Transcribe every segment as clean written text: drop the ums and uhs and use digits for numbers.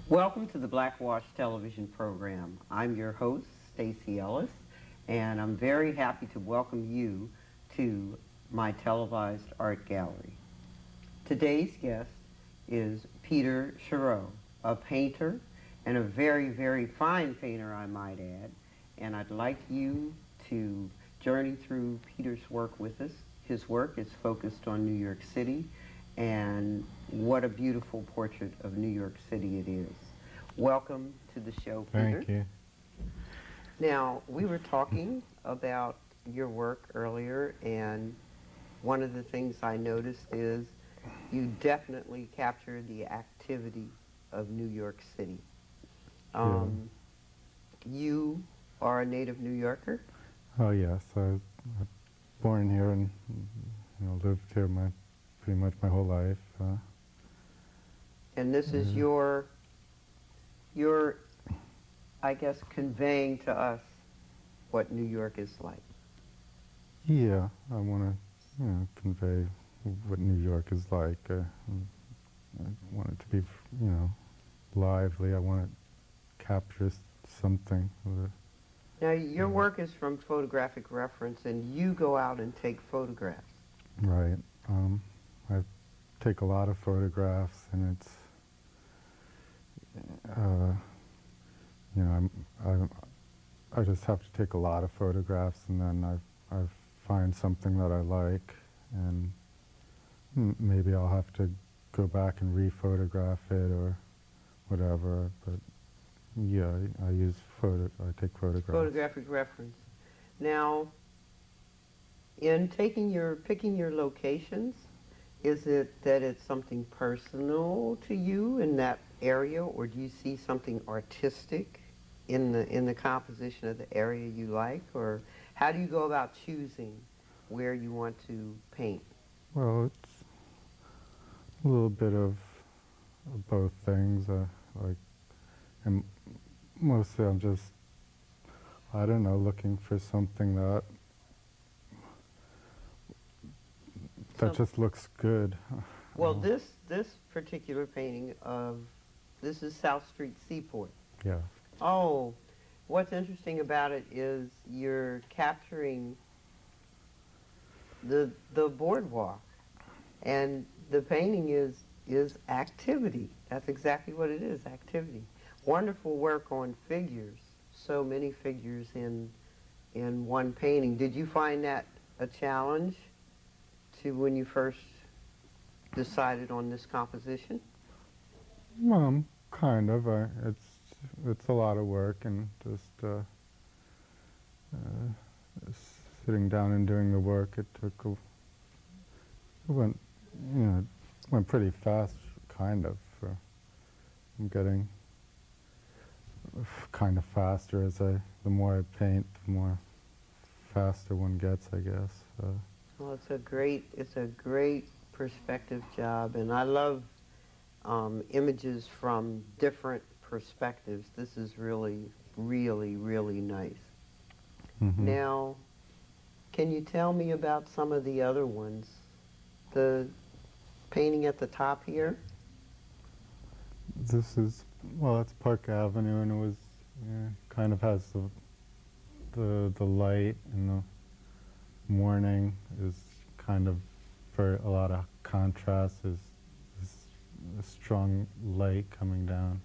Welcome to the Blackwash television program. I'm your host, Stacey Ellis, and I'm very happy to welcome you to my televised art gallery. Today's guest is Peter Chorao, a painter and a very, very fine painter, I might add. And I'd like you to journey through Peter's work with us. His work is focused on New York City, and what a beautiful portrait of New York City it is. Welcome to the show, Peter. Thank you. Now, we were talking about your work earlier, and one of the things I noticed is you definitely capture the activity of New York City. You are a native New Yorker? Oh yes, I was born here and lived here pretty much my whole life. And this is your, I guess, conveying to us what New York is like. Yeah, I want to convey what New York is like. I want it to be lively. I want to capture something with it. Now, your work is from photographic reference, and you go out and take photographs. Right. I take a lot of photographs, and it's I just have to take a lot of photographs, and then I find something that I like, and maybe I'll have to go back and re-photograph it or whatever. But yeah, I take photographs. Photographic reference. Now, in picking your locations, is it that it's something personal to you in that area, or do you see something artistic in the composition of the area you like, or how do you go about choosing where you want to paint? Well, it's a little bit of both things. And mostly I'm just, I don't know, looking for something that just looks good. Well, this particular painting this is South Street Seaport. Yeah. Oh, what's interesting about it is you're capturing the boardwalk, and the painting is activity. That's exactly what it is, activity. Wonderful work on figures. So many figures in one painting. Did you find that a challenge when you first decided on this composition? Kind of. It's a lot of work, and just sitting down and doing the work. It went pretty fast, kind of. I'm getting kind of faster the more I paint, the more faster one gets, I guess. Well, it's a great perspective job, and I love images from different perspectives. This is really, really, really nice. Mm-hmm. Now, can you tell me about some of the other ones? The painting at the top here? This is, well, it's Park Avenue, and it was, kind of has the light in the morning is kind of, for a lot of contrast, is a strong light coming down.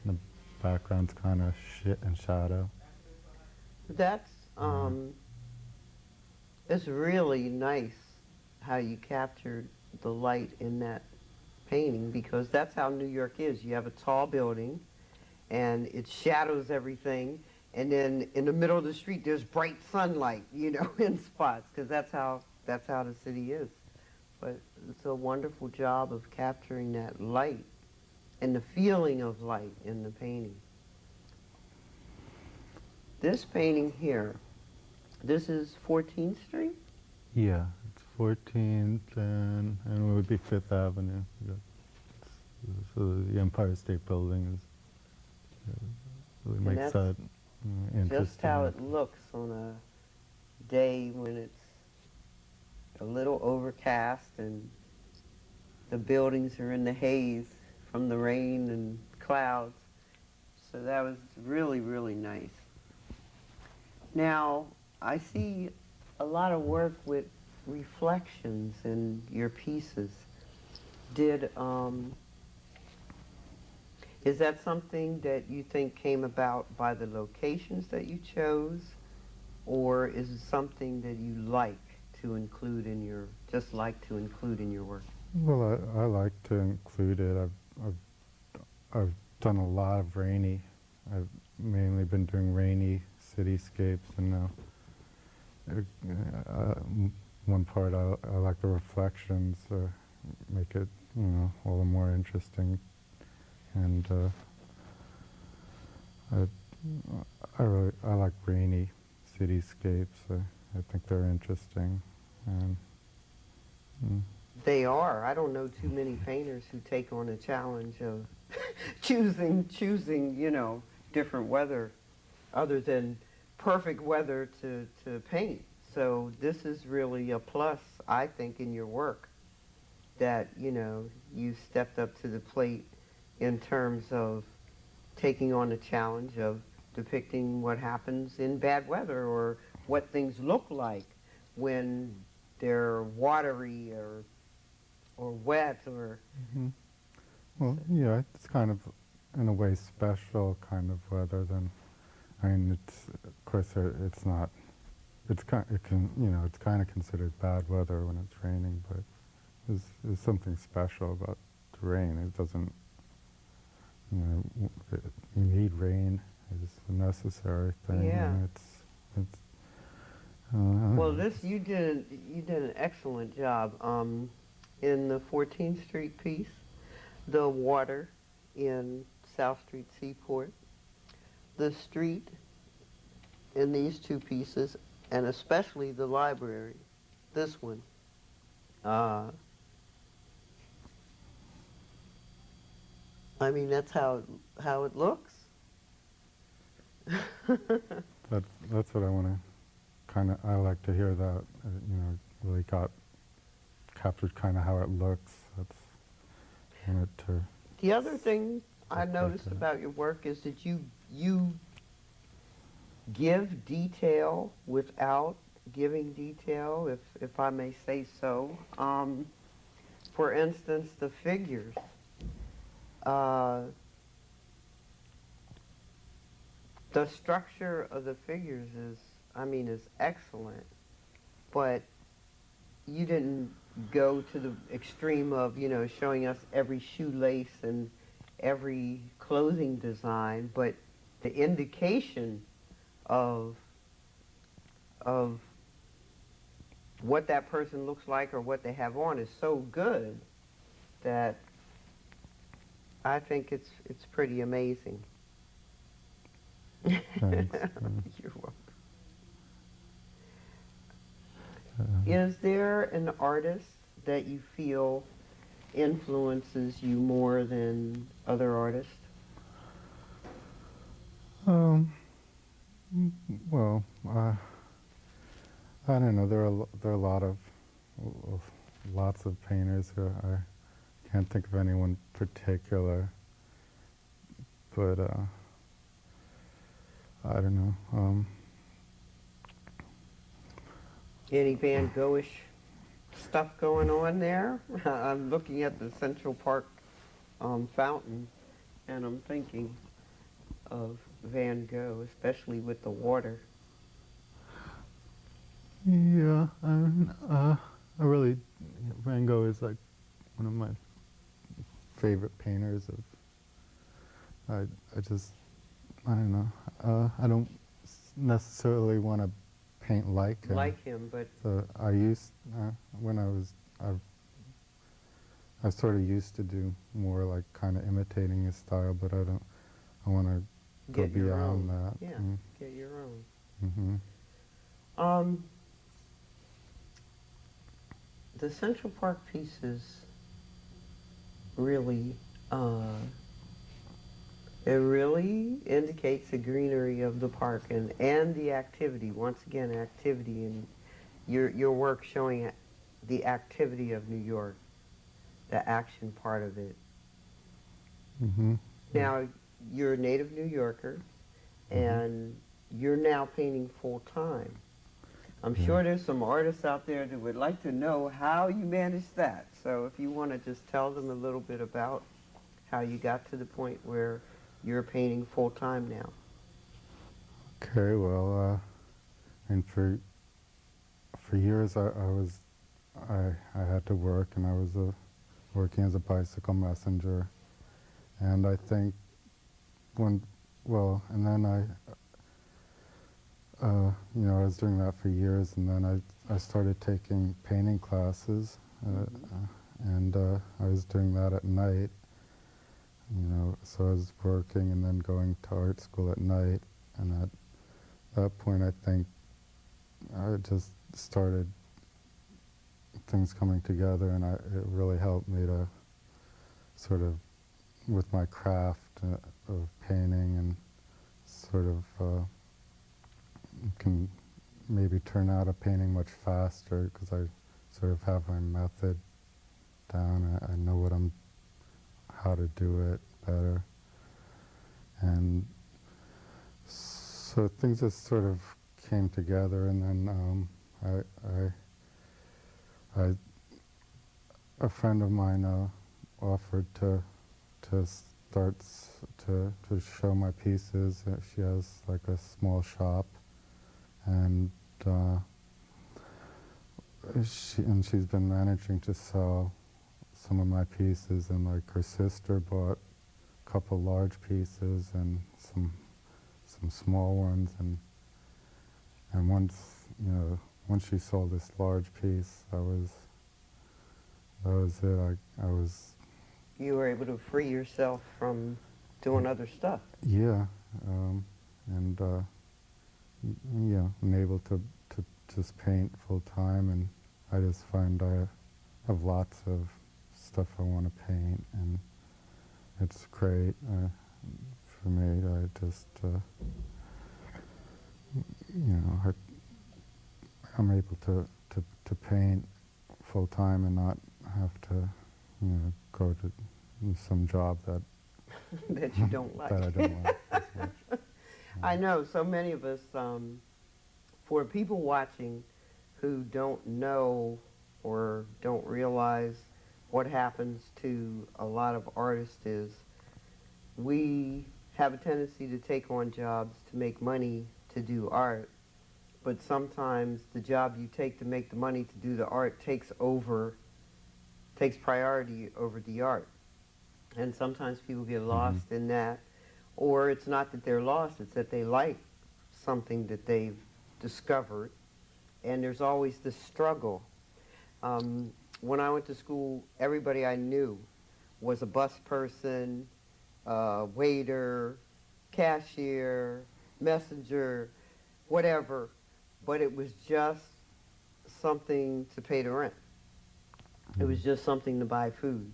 And the background's kind of in shadow. That's, it's really nice how you captured the light in that painting, because that's how New York is. You have a tall building, and it shadows everything, and then in the middle of the street there's bright sunlight, in spots, because that's how the city is. But it's a wonderful job of capturing that light and the feeling of light in the painting. This painting here, this is 14th Street? Yeah, it's 14th and it would be 5th Avenue. So the Empire State Building really makes that interesting. Just how it looks on a day when it's a little overcast and the buildings are in the haze from the rain and clouds. So that was really, really nice. Now, I see a lot of work with reflections in your pieces. Did, is that something that you think came about by the locations that you chose? Or is it something that you like to include in your, just like to include in your work? Well, I like to include it. I've done a lot of rainy. I've mainly been doing rainy cityscapes, and now one part I like the reflections, make it, you know, all the more interesting. And I like rainy cityscapes. I think they're interesting. And, mm. They are. I don't know too many painters who take on a challenge of choosing, you know, different weather other than perfect weather to paint. So this is really a plus, I think, in your work that, you know, you stepped up to the plate in terms of taking on the challenge of depicting what happens in bad weather or what things look like when they're watery or wet or... Hmm. Well, yeah, it's kind of, in a way, special kind of weather. Than, I mean, it's, of course, it's not. It's it can, you know, it's kind of considered bad weather when it's raining, but there's something special about the rain. It doesn't, you know, you need rain. It's a necessary thing. Yeah. And it's Well, this, you did an excellent job. In the 14th Street piece, the water in South Street Seaport, the street in these two pieces, and especially the library, this one. I mean, that's how it looks. that's what I want to kind of. I like to hear that. You know, really captured kind of how it looks. That's wanted to. The other thing I like noticed that. about your work is that you give detail without giving detail, if I may say so. For instance, the figures. The structure of the figures is, I mean, is excellent, but you didn't go to the extreme of, you know, showing us every shoelace and every clothing design, but the indication of what that person looks like or what they have on is so good that I think it's pretty amazing. Thanks. You're welcome. Uh, Is there an artist that you feel influences you more than other artists? um. Well, I don't know. There are a lot of lots of painters who I can't think of anyone particular, but I don't know. Any Van Gogh-ish stuff going on there? I'm looking at the Central Park fountain, and I'm thinking of Van Gogh, especially with the water. Yeah, I really, Van Gogh is like one of my favorite painters of. I just, I don't know. I don't necessarily want to paint like him. Like him, but So I used, when I sort of used to do more like kind of imitating his style, but I want to go get your beyond own. that. Yeah, get your own. Mm-hmm. The Central Park pieces really, it really indicates the greenery of the park and the activity. Once again, activity, and your work showing the activity of New York, the action part of it. Mm-hmm. Now, you're a native New Yorker, and you're now painting full-time. I'm Yeah. sure there's some artists out there that would like to know how you manage that. So if you want to just tell them a little bit about how you got to the point where you're painting full-time now. Okay, well, and for years I had to work, and I was working as a bicycle messenger, and I think and then I was doing that for years, and then I started taking painting classes, and I was doing that at night, so I was working and then going to art school at night, and at that point I think I just started things coming together, and it really helped me to sort of, with my craft of painting, and sort of can maybe turn out a painting much faster because I sort of have my method down. I know how to do it better, and so things just sort of came together, and then a friend of mine offered to start to show my pieces. She has like a small shop, and she's been managing to sell some of my pieces, and like her sister bought a couple large pieces and some small ones, and once she sold this large piece, that was it. I was, You were able to free yourself from doing other stuff. yeah, and yeah, I'm able to just paint full time, and I just find I have lots of stuff I want to paint, and it's great for me. I just, I'm able to paint full time and not have to, go to some job that that you don't like. that I don't like as much. I know so many of us, for people watching who don't know or don't realize what happens to a lot of artists is we have a tendency to take on jobs to make money to do art, but sometimes the job you take to make the money to do the art takes priority over the art. And sometimes people get lost in that, or it's not that they're lost, it's that they like something that they've discovered, and there's always this struggle. When I went to school, everybody I knew was a bus person, waiter, cashier, messenger, whatever, but it was just something to pay the rent. It was just something to buy food.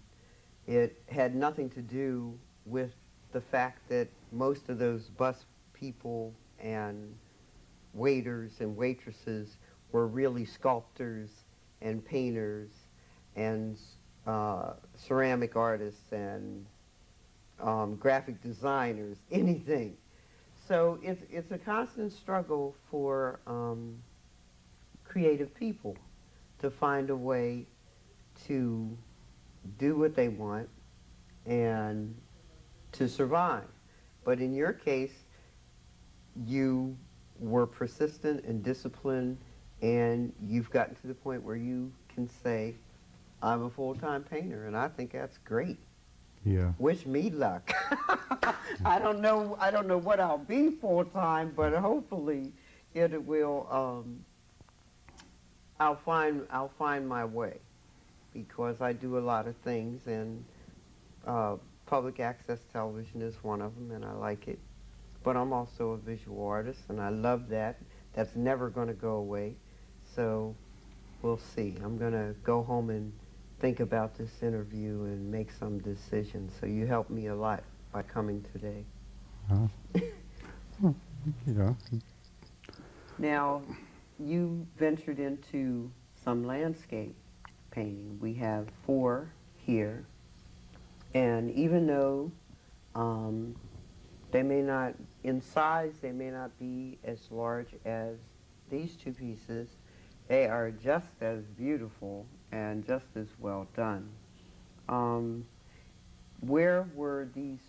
It had nothing to do with the fact that most of those bus people and waiters and waitresses were really sculptors and painters and ceramic artists and graphic designers, anything. So it's a constant struggle for creative people to find a way to do what they want and to survive. But in your case, you were persistent and disciplined, and you've gotten to the point where you can say, I'm a full-time painter, and I think that's great. Yeah. Wish me luck. I don't know what I'll be full-time, but hopefully it will, I'll find my way, because I do a lot of things, and public access television is one of them, and I like it. But I'm also a visual artist, and I love that. That's never going to go away. So we'll see. I'm going to go home and think about this interview and make some decisions. So you helped me a lot by coming today. Yeah. Now, you ventured into some landscape painting. We have 4 here. And even though Um, they may not, in size, they may not be as large as these two pieces. They are just as beautiful and just as well done. Um, where were these,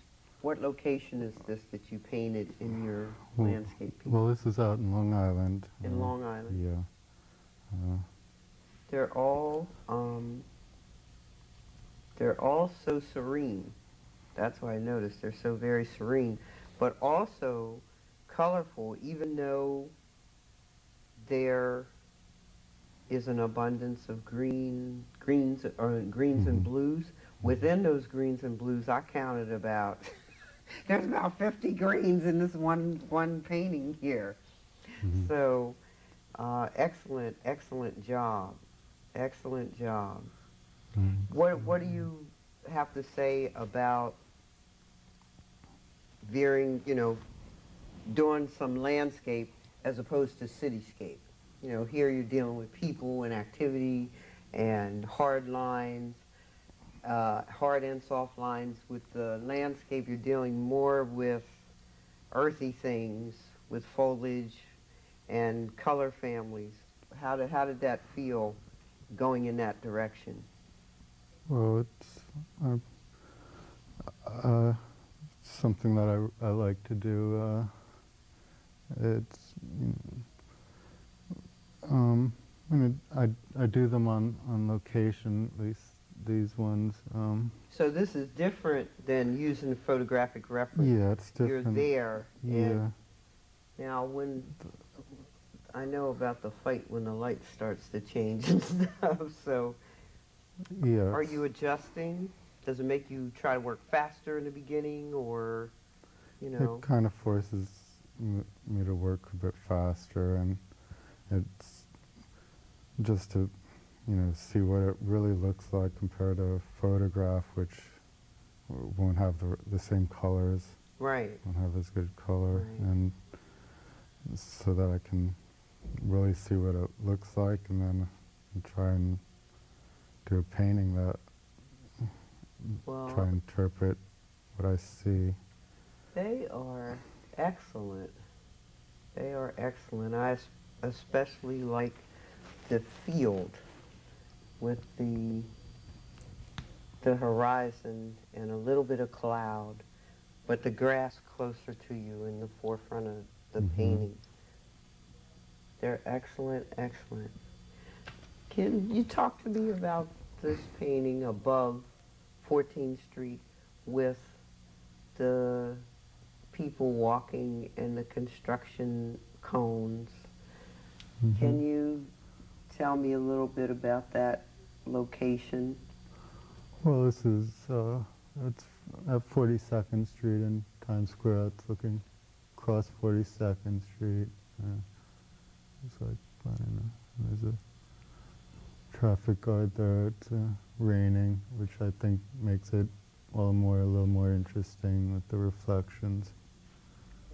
what location is this that you painted in your Well, landscape piece? well, this is out in Long Island. In Long Island? Yeah. They're all so serene. That's what I noticed. They're so very serene, but also colorful, even though there is an abundance of greens and blues. Within those greens and blues, I counted about, there's about 50 greens in this one painting here. Mhm. So, excellent job. Excellent job. What do you have to say about veering, doing some landscape as opposed to cityscape? Here you're dealing with people and activity and hard lines, hard and soft lines. With the landscape, you're dealing more with earthy things, with foliage and color families. How did that feel going in that direction? Well, it's something that I like to do. It's, I mean, I do them on location, at least these ones. So this is different than using photographic reference. Yeah, it's different. You're there. Yeah. And now, when I know about the fight when the light starts to change and stuff, so Yeah. are you adjusting? Does it make you try to work faster in the beginning, or, It kind of forces me to work a bit faster, and it's just to, see what it really looks like compared to a photograph, which won't have the same colors, Right. won't have as good color, Right. and so that I can really see what it looks like, and then try and do a painting that Well, try and interpret what I see. they are excellent. They are excellent. I especially like the field with the horizon and a little bit of cloud, but the grass closer to you in the forefront of the painting. They're excellent, excellent. Can you talk to me about this painting above 14th Street with the people walking and the construction cones? Can you tell me a little bit about that location? Well, this is, it's at 42nd Street in Times Square. It's looking across 42nd Street. It's like, I don't know, there's a traffic guard there. It's raining, which I think makes it a little more interesting with the reflections.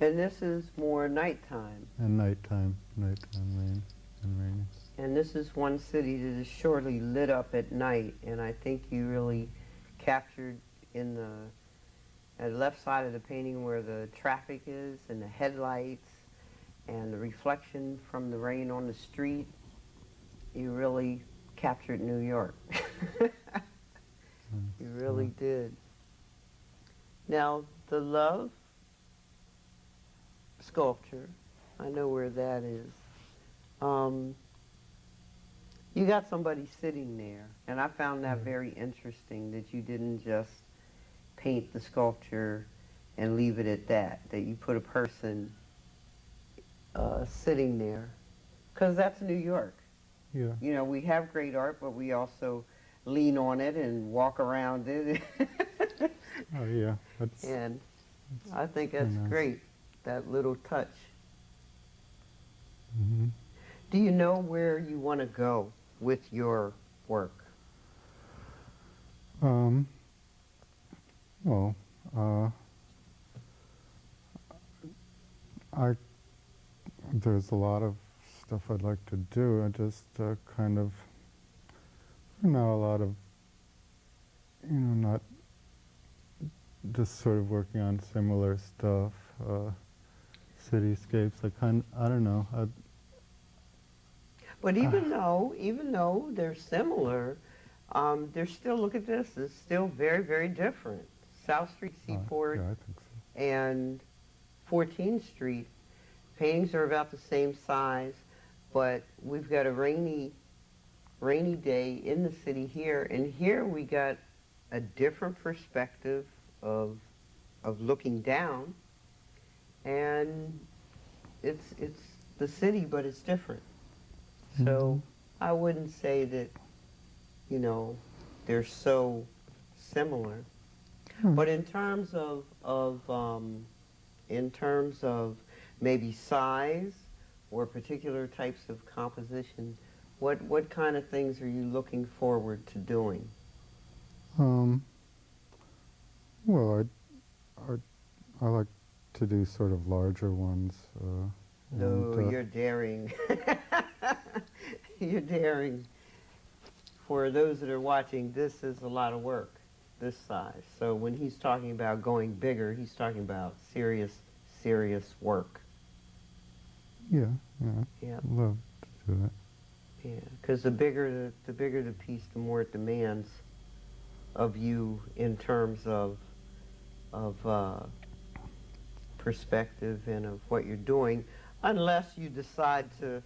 And this is more nighttime. And nighttime rain and raining. And this is one city that is surely lit up at night, and I think you really captured in the left side of the painting where the traffic is and the headlights and the reflection from the rain on the street. You really captured New York. You really did. Now, the Love sculpture, I know where that is. You got somebody sitting there, and I found that very interesting, that you didn't just paint the sculpture and leave it at that you put a person sitting there, because that's New York. Yeah. We have great art, but we also lean on it and walk around it. Oh, yeah. That's, And I think that's nice. great, that little touch. Mm-hmm. Do you know where you want to go with your work? Well, there's a lot of stuff I'd like to do. I just kind of, a lot of, not just sort of working on similar stuff. Cityscapes, I don't know. But even though they're similar, they're still, look at this, it's still very, very different. South Street Seaport Yeah, I think so. and 14th Street, paintings are about the same size, but we've got a rainy day in the city here, and here we got a different perspective of looking down, and it's the city, but it's different. So I wouldn't say that, they're so similar. But in terms of maybe size or particular types of composition, what kind of things are you looking forward to doing? Well, I like to do sort of larger ones. No, you're daring. You're daring. For those that are watching, this is a lot of work, this size. So when he's talking about going bigger, he's talking about serious, serious work. Yeah, Yeah, love to do it. yeah. Because the bigger the piece, the more it demands of you in terms of perspective and of what you're doing, unless you decide to,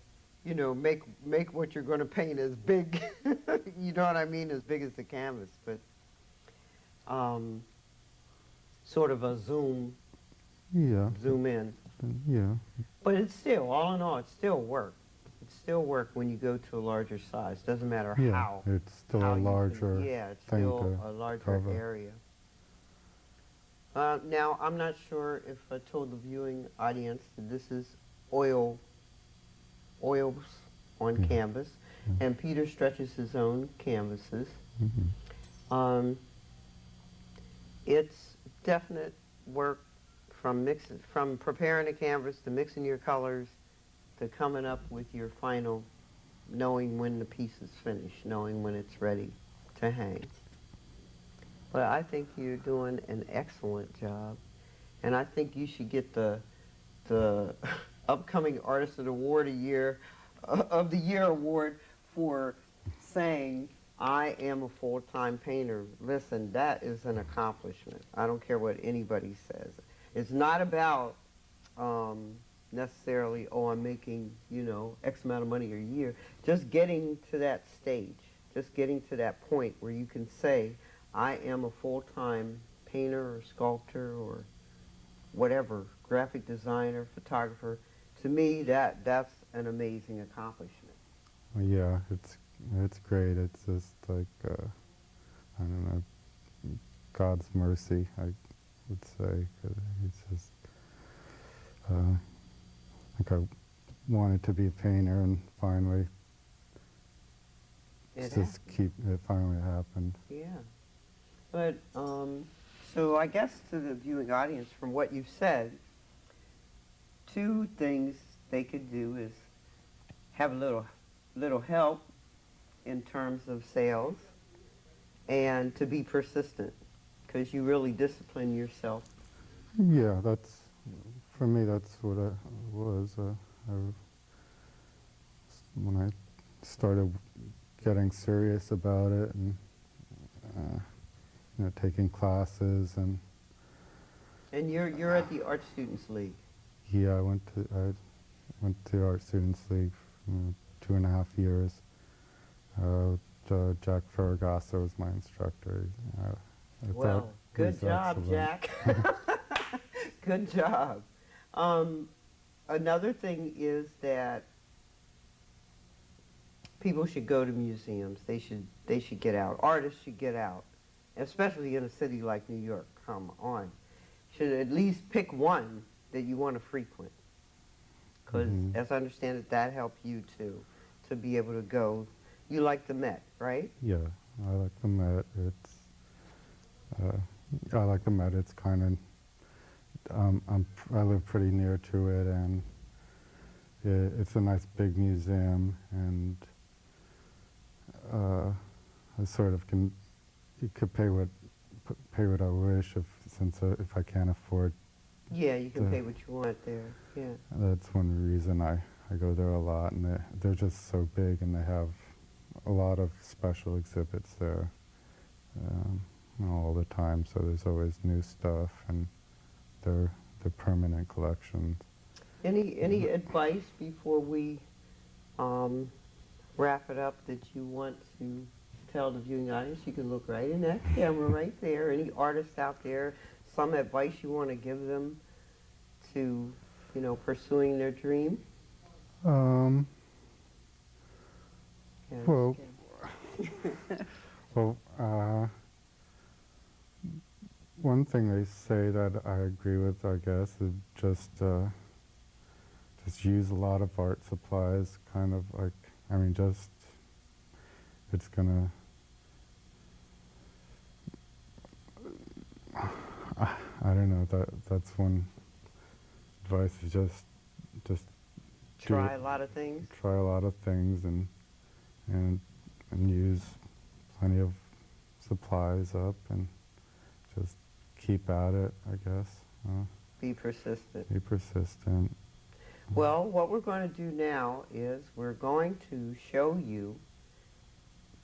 make what you're going to paint as big, you know what I mean, as big as the canvas, but sort of a zoom Yeah, in. yeah, But it's still, all in all, it's still work. It's still work when you go to a larger size. Doesn't matter yeah. how. It's still how a you can- larger yeah, it's thing still to a larger cover. area. Now, I'm not sure if I told the viewing audience that this is oils on canvas, and Peter stretches his own canvases. Mm-hmm. It's definite work from preparing a canvas to mixing your colors to coming up with your final, knowing when the piece is finished, knowing when it's ready to hang. But I think you're doing an excellent job, and I think you should get the upcoming Artist of the Year award for saying, I am a full-time painter. Listen, that is an accomplishment. I don't care what anybody says. It's not about necessarily, oh, I'm making, X amount of money a year. Just getting to that stage, just getting to that point where you can say, I am a full-time painter or sculptor or whatever, graphic designer, photographer. To me, that's an amazing accomplishment. Well, yeah, it's great. It's just like I don't know, God's mercy, I would say. 'Cause it's just like I wanted to be a painter, and finally, It it finally happened. Yeah. But, so I guess to the viewing audience, from what you've said, two things they could do is have a little help in terms of sales and to be persistent because you really discipline yourself. Yeah, for me, that's what it was. When I started getting serious about it and taking classes, and you're at the Art Students League. yeah, I went to Art Students League for 2.5 years. Jack Ferragasso was my instructor. I Well, thought he good was job, excellent. Jack. Good job. Another thing is that people should go to museums. They should get out. Artists should get out, especially in a city like New York. Come on, should at least pick one that you want to frequent, because as I understand it, that helps you too, to be able to go. You like the Met, right? Yeah, I like the Met. I like the Met. It's kind of I live pretty near to it, and it's a nice big museum, and I sort of you could pay pay what I wish if I can't afford. Yeah, you can pay what you want there. Yeah. That's one reason I go there a lot, and they're just so big, and they have a lot of special exhibits there all the time. So there's always new stuff, and they're permanent collections. Any advice before we wrap it up that you want to tell the viewing audience? You can look right in that camera right there. Any artists out there, some advice you want to give them to, pursuing their dream? Yeah, Well, one thing they say that I agree with, I guess, is just use a lot of art supplies, kind of like, it's gonna, I don't know, that's one advice, is just try a lot of things. Try a lot of things, and use plenty of supplies up, and just keep at it, I guess. Be persistent. Be persistent. Well, what we're going to do now is we're going to show you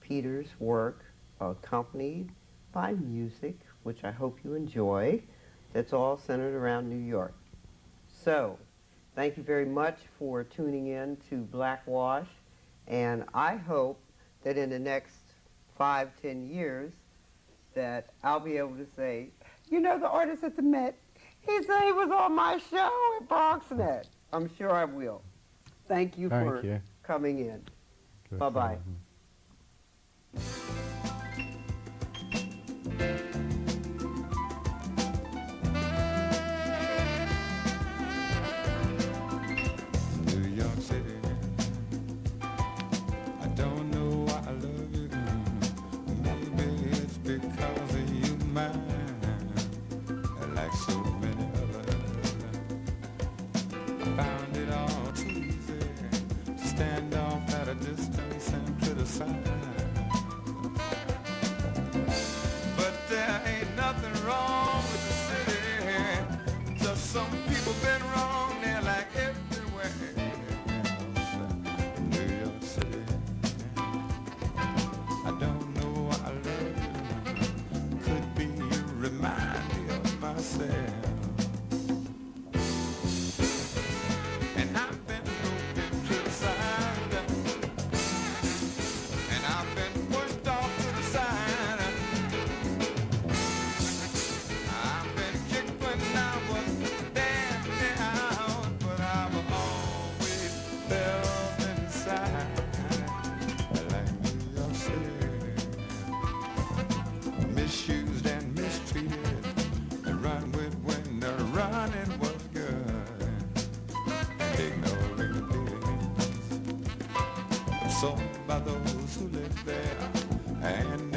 Peter's work accompanied by music, which I hope you enjoy, that's all centered around New York. So, thank you very much for tuning in to Blackwash, and I hope that in the next 5-10 years that I'll be able to say, the artist at the Met, he said he was on my show at BronxNet. I'm sure I will. Thank you for coming in. Bye-bye. New York City, I don't know why I love you. Maybe it's because of you, mine. Like so many others, I found it all too easy to stand off at a distance and criticize. But there ain't nothing wrong with the city. Just some people been wrong there like everywhere else. New York City, I don't know why I love you. Could be you remind me of myself. And I've been broken, criticized, and I've been pushed off to the side. I've been kicked when I was down, but I've always felt inside like New York City, misused and mistreated, and run with when the running was good, and ignoring the bids, absorbed by those who live there, and